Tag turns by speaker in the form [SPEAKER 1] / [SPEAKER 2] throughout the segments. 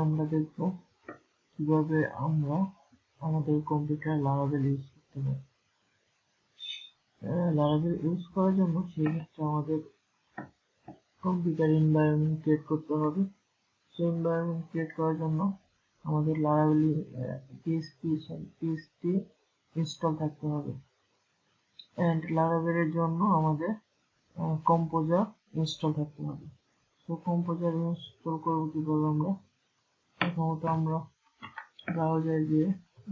[SPEAKER 1] আমরা দেখব কিভাবে আমরা আমাদের কম্পিউটার Laravel ইউজ করতে পারি। Laravel ইউজ করার জন্য সেক্ষেত্রে আমাদের কম্পিউটার এনভায়রনমেন্ট ক্রিয়েট করতে হবে। সেই এনভায়রনমেন্ট ক্রিয়েট করার জন্য আমাদের Laravel PHP ইনস্টল থাকতে হবে, এন্ড Laravel এর জন্য আমাদের কম্পোজার ইনস্টল থাকতে হবে। তো কম্পোজার ইনস্টল করব কিভাবে? আমরা প্রথমত আমরা ব্রাউজারে গিয়ে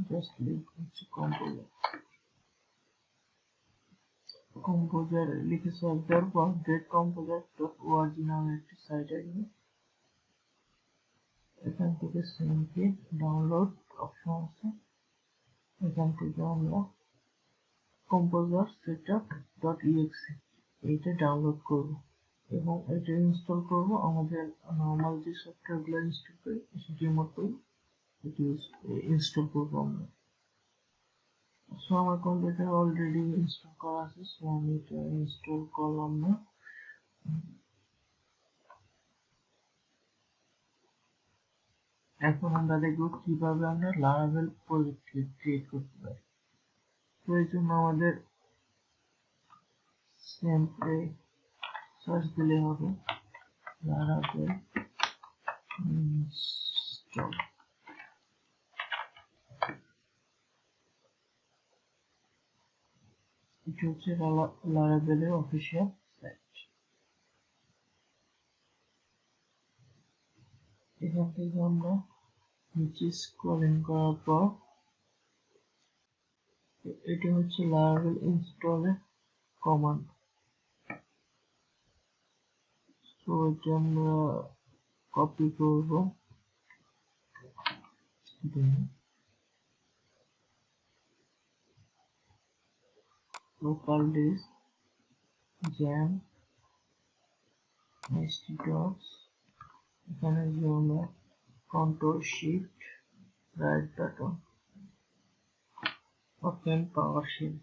[SPEAKER 1] জাস্ট লিখছি কম্পোজার লিখে সার্চ দেওয়ার পর getcomposer.org নামে একটি সাইট আসবে। এখান থেকে সিম্পলি ডাউনলোড অপশন আছে, এখান থেকে আমরা composer setup.exe এইটা ডাউনলোড করব এবং এটা ইনস্টল করব। আমাদের নরমাল যে সফটওয়্যারগুলো ইনস্টল করি সেটির মতোই এটি ইনস্টল করব আমরা। সো আমার কম্পিউটার অলরেডি ইনস্টল করা আছে, সো আমি এটা ইনস্টল করলাম না। এখন আমরা দেখব কিভাবে আমরা Laravel প্রজেক্ট ক্রিয়েট করতে পারি। তো এর জন্য আমাদের সিম্পলি সার্চ দিলে হবে Laravel ইনস্টল। এটা হচ্ছে Laravel এর অফিসিয়াল সাইট। এখান থেকে আমরা নিচে স্ক্রলিং করার পর এটি হচ্ছে Laravel ইনস্টলের কমান্ড। সো এটা আমরা কপি করব, লোকাল ডিস্ক জ্যাম htdocs, এখানে যে আমরা control shift right button open PowerShell,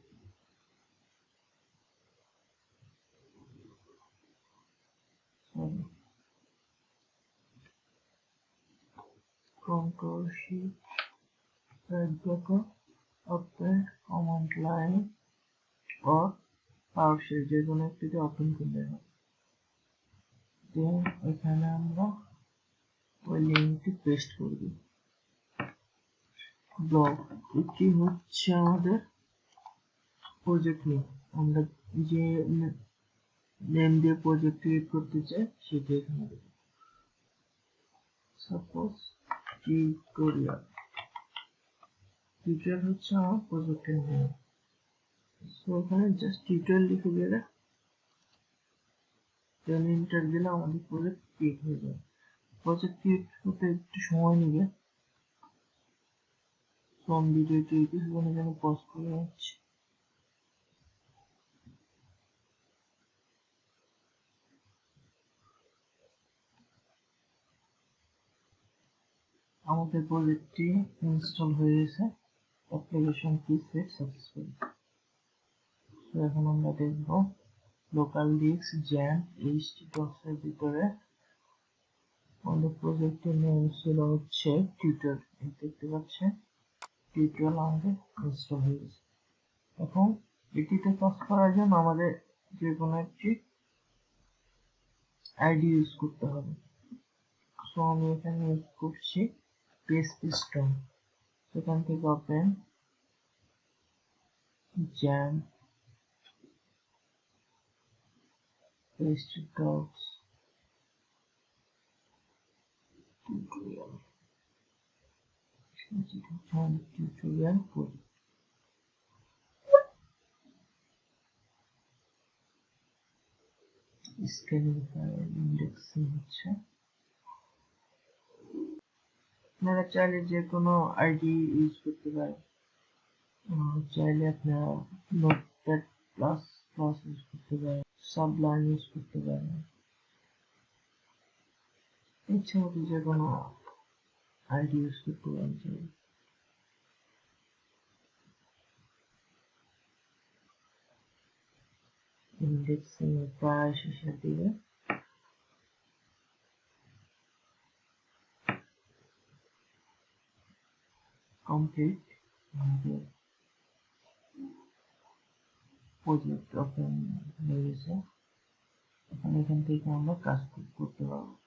[SPEAKER 1] control shift right button open command line or PowerShell যে কোনো একটিতে ওপেন করলে হবে। দেন এখানে আমরা ওই লিঙ্কটি পেস্ট করব। ব্লগ এটি হচ্ছে আমাদের প্রজেক্ট নেম, আমরা যে নেম দিয়ে প্রজেক্ট ক্রিয়েট করতে চাই সেটা এখানে দেব। সাপোজ টিউটোরিয়াল হচ্ছে আমার প্রজেক্টের নেম। সো এখানে জাস্ট টিউটোরিয়াল লিখে দিলে দেন এন্টার দিলে আমাদের প্রজেক্ট ক্রিয়েট হয়ে যাবে। প্রজেক্ট ক্রিয়েট করতে একটু সময় নেবে, সো আমি ভিডিওটি এখানে পজ করে রাখছি। আমাদের প্রজেক্টটি ইনস্টল হয়ে গেছে, অ্যাপ্লিকেশন কি সেট সাকসেসফুল। তো এখন আমরা দেখব লোকাল ডিস্ক জ্যাম htdocs এর ভিতরে আমাদের প্রজেক্টের নেম ছিল হচ্ছে টিউটোরিয়াল। দেখতে পাচ্ছেন টিউটোরিয়াল আমাদের ইনস্টল হয়ে গেছে। এখন এটিতে কাজ করার জন্য আমাদের যে কোনো একটি আইডি ইউজ করতে হবে। সো আমি এখানে ইউজ করছি PHP Storm। সেখান থেকে open jam htdocs tutorial scanning file indexing হচ্ছে। আপনারা চাইলে যে কোনো আইডি ইউজ করতে পারেন, চাইলে আপনারা নোটপ্যাড প্লাস প্লাস ইউজ করতে পারেন, সাবলাইম ইউজ করতে পারেন, ইচ্ছা মতো যে কোনো আইডি ইউজ করতে পারেন। ইন্ডেক্সিং প্রায় শেষের দিকে। কমপ্লিট আমাদের প্রজেক্ট ওপেন হয়ে গেছে। এখন এখান থেকে আমরা কাজ করতে পারবো।